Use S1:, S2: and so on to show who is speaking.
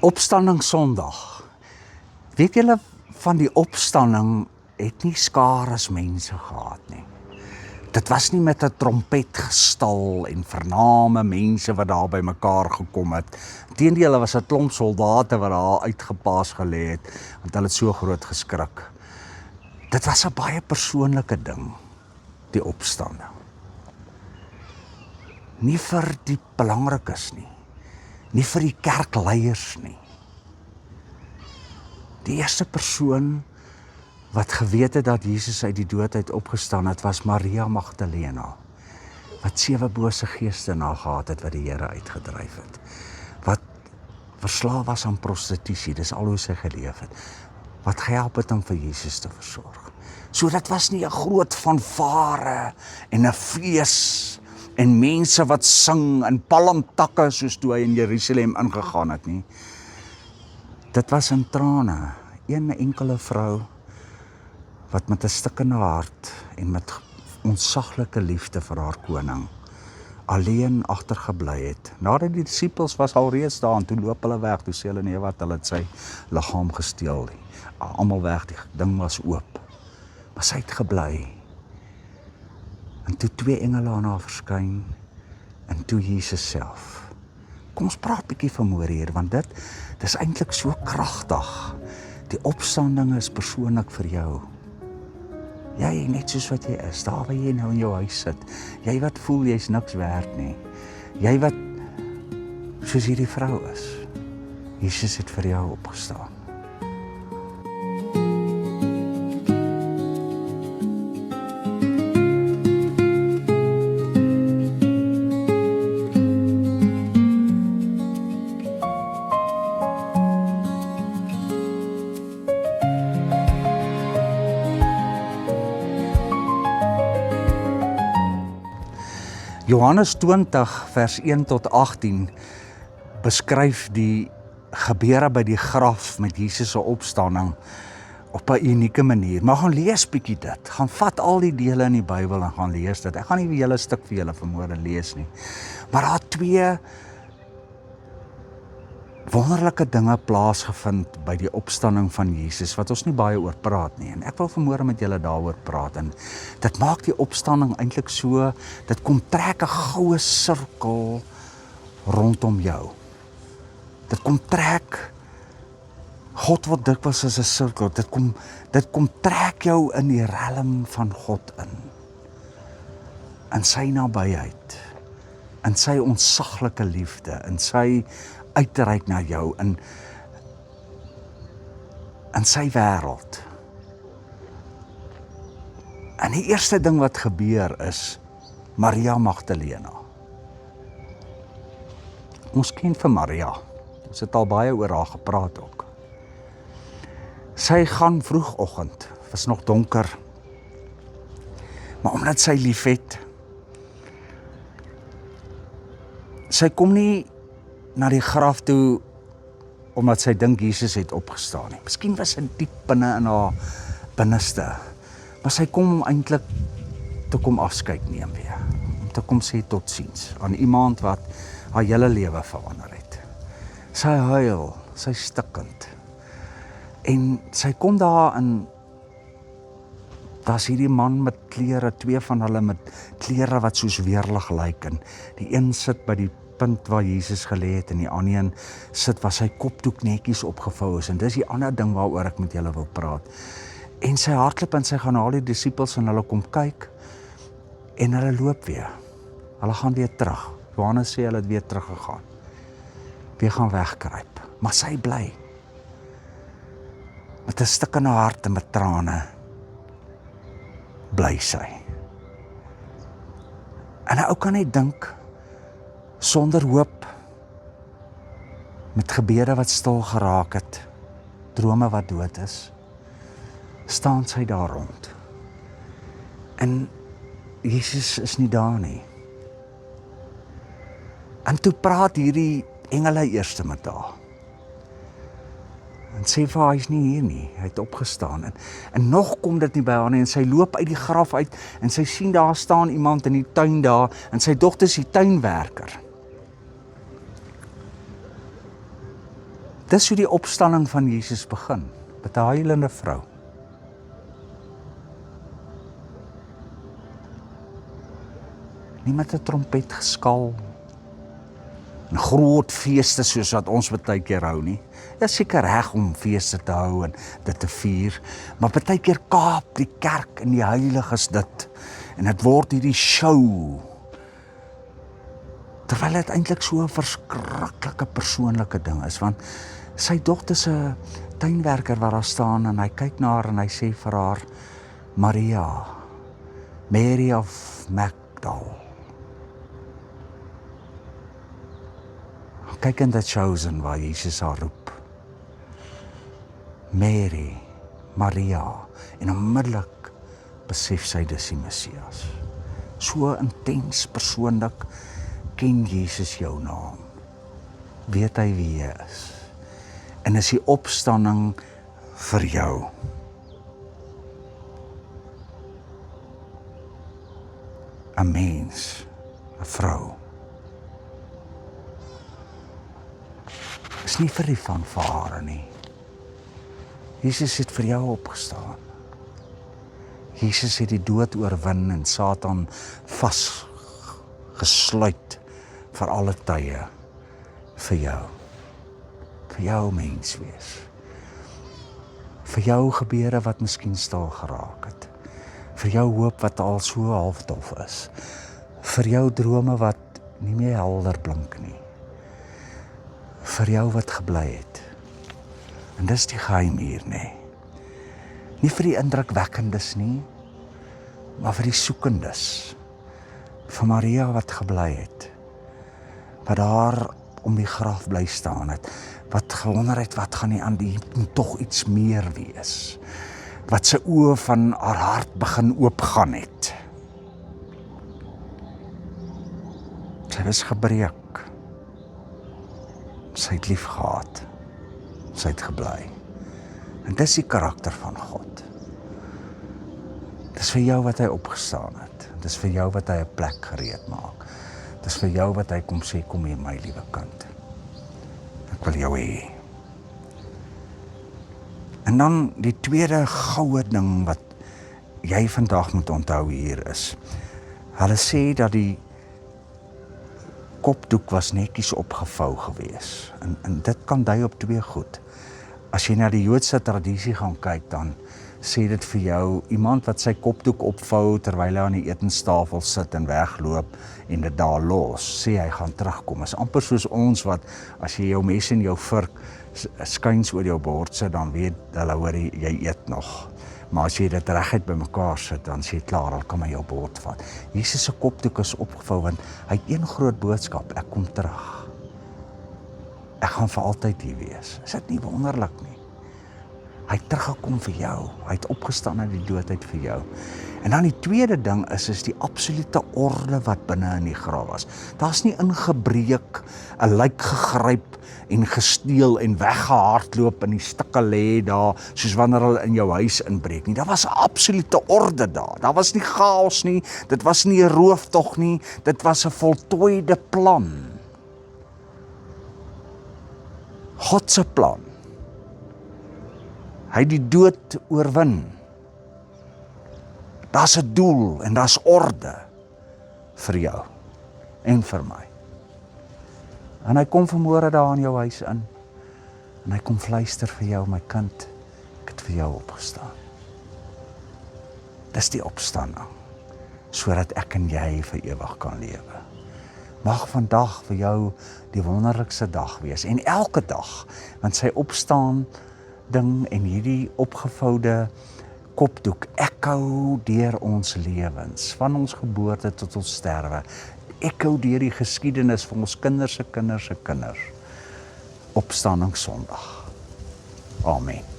S1: Opstanding Sondag. Weet julle van die opstanding het nie skares mense gehad nie. Dit was nie met 'n trompet gestal en vername mense wat daar by mekaar gekom het. Inteendeel was 'n klomp soldate wat daar uitgepaas gelê het, want hulle het so groot geskrik. Dit was 'n baie persoonlike ding, die opstanding. Nie vir die belangrikes nie vir die kerkleiers nie. Die eerste persoon wat geweet het dat Jesus uit die dood uit opgestaan het, was Maria Magdalena, wat 7 bose geeste na gehad het wat die Here uitgedryf het, wat verslaaf was aan prostitusie, dis al hoe sy geleef het, wat gehelp het om vir Jesus te versorg. So dit was nie 'n groot fanfare en 'n fees en mense wat sing en palmtakke soos toe hy in Jerusalem ingegaan het nie. Dit was in trane, een enkele vrou wat met 'n stikkende hart en met ontsaglike liefde vir haar koning alleen agtergebly het. Nadat die disippels was alreeds daar en toe loop hulle weg, toe sê hulle nee wat, hulle het sy liggaam gesteel. Almal weg, die ding was oop. Maar sy het gebly. En toe 2 engele aan haar verskyn en toe Jesus self. Kom ons praat 'n bietjie vanmôre hier, want dit is eintlik so kragtig. Die opstanding is persoonlik vir jou. Jy net soos wat jy is, daar waar jy nou in jou huis sit. Jy wat voel jy's niks werd nie. Jy wat soos hierdie vrou is. Jesus het vir jou opgestaan. Johannes 20 vers 1 tot 18 beskryf die gebeure by die graf met Jesus se opstanding op 'n unieke manier. Maar gaan lees bietjie dit. Gaan vat al die dele in die Bybel en gaan lees dit. Ek gaan nie die hele stuk vir julle vanmôre lees nie. Maar daar het 2 wonderlike dinge plaasgevind by die opstanding van Jesus wat ons nie baie oor praat nie. En ek wil vanmôre met julle daaroor praat. En dit maak die opstanding eintlik so, dit kom trek 'n goue sirkel rondom jou. Dit kom trek, God word dikwels as 'n sirkel, dit kom trek jou in die riem van God in sy nabyheid, in sy ontsaglike liefde, in sy uitreik na jou, in sy wêreld. En die eerste ding wat gebeur is Maria Magdalena. Ons ken vir Maria. Ons het al baie oor haar gepraat ook. Sy gaan vroegoggend, was nog donker. Maar omdat sy liefhet, sy kom nie na die graf toe omdat sy dink Jesus het opgestaan nie. Miskien was sy diep binne in haar binneste. Maar sy kom eintlik te kom afskeid neem weer. Om te kom sê totsiens aan iemand wat haar hele lewe verander het. Sy huil, sy stikkend. En sy kom daar in, daar's hierdie man met klere, 2 van hulle met klere wat soos weerlig lyk. En die een sit by die punt waar Jesus gelê het en die ander een sit waar sy kopdoek netjies opgevou is. En dis die ander ding waaroor ek met julle wil praat. En sy hardloop en sy gaan haal die disippels en hulle kom kyk en hulle loop weer. Hulle gaan weer terug. Johannes sê hulle het weer teruggegaan. Weer gaan wegkruip. Maar sy bly. Met 'n stikkende hart en met trane bly sy. En 'n ou kan net dink, sonder hoop, met gebede wat stil geraak het, drome wat dood is, staan sy daar rond. En Jesus is nie daar nie. En toe praat hierdie engele eerste met haar. En sê vir haar, hy is nie hier nie, hy het opgestaan. En nog kom dit nie by haar nie, en sy loop uit die graf uit, en sy sien daar staan iemand in die tuin daar, en sy dogter is die tuinwerker. Dis hoe die opstanding van Jesus begin, met 'n huilende vrou. Nie met 'n trompet geskal, en groot feeste soos wat ons baie keer hou nie. Ja, seker reg om feeste te hou en dit te vier, maar baie keer kaap die kerk en die heiliges dit, en dit word hierdie show, terwyl dit eintlik so 'n verskriklike persoonlike ding is, want sy dogter is 'n tuinwerker waar daar staan, en hy kyk na haar en hy sê vir haar, Maria, Mary of Magdala. Kyk in The Chosen waar Jesus haar roep. Mary, Maria, en onmiddellik besef sy dis die Messias. So intens persoonlik ken Jesus jou naam. Weet hy wie jy is. En is die opstanding vir jou. 'n mens, 'n vrou. Is nie vir die fanfare nie. Jesus het vir jou opgestaan. Jesus het die dood oorwin en Satan vasgesluit vir alle tye vir jou. Vir jou mens wees. Vir jou gebeure wat miskien stil geraak het. Vir jou hoop wat al so halfdof is. Vir jou drome wat nie meer helder blink nie. Vir jou wat gebly het. En dis die geheim hier, nê. Nie vir die indrukwekkendes nie, maar vir die soekendes. Vir Maria wat gebly het. Wat daar om die graf bly staan het. Wat gewonder het, wat gaan nie aan die, moet tog iets meer wees. Wat sy oë van haar hart begin oopgaan het. Sy was gebreek. Sy het lief gehad. Sy het gebly. En dis die karakter van God. Dis vir jou wat hy opgestaan het. Dis vir jou wat hy 'n plek gereed maak. Dis vir jou wat hy kom sê, kom hier my liewe kind. Ek wil jou hê. En dan die tweede goue ding wat jy vandag moet onthou hier is. Hulle sê dat die kopdoek was netjies opgevou gewees. En dit kan dui op twee goed. As jy na die Joodse tradisie gaan kyk, dan sê dit vir jou, iemand wat sy kopdoek opvou terwyl hy aan die etenstafel sit en wegloop en dit daar los, sê hy gaan terugkom. Is amper soos ons wat, as jy jou mes en jou vurk skuins oor jou bord sit, dan weet hulle, hoor jy eet nog. Maar as jy dit reguit bymekaar sit, dan sê jy klaar, dan kan my jou bord vat. Jesus se kopdoek is opgevou, want hy het een groot boodskap, ek kom terug. Ek gaan vir altyd hier wees. Is dit nie wonderlik nie? Hy het teruggekom vir jou. Hy het opgestaan uit die dood uit vir jou. En dan die tweede ding is die absolute orde wat binne in die graf was. Daar's nie ingebreek, 'n lijk gegryp en gesteel en weggehardloop in die stukke lê daar, soos wanneer hulle in jou huis inbreek nie. Daar was 'n absolute orde daar. Daar was nie chaos nie, dit was nie 'n rooftog nie, dit was 'n voltooide plan. God se plan. Hy het die dood oorwin. Daar's 'n doel en daar's orde vir jou en vir my. En hy kom vanmôre daar in jou huis in. En hy kom fluister vir jou, my kind, ek het vir jou opgestaan. Dis die opstanding, sodat ek en jy vir ewig kan lewe. Mag vandag vir jou die wonderlikste dag wees, en elke dag, want sy opstaan ding en hierdie opgevoude kopdoek echo deur ons lewens, van ons geboorte tot ons sterwe, echo deur die geskiedenis van ons kinders se kinders se kinders. Opstanding Sondag. Amen.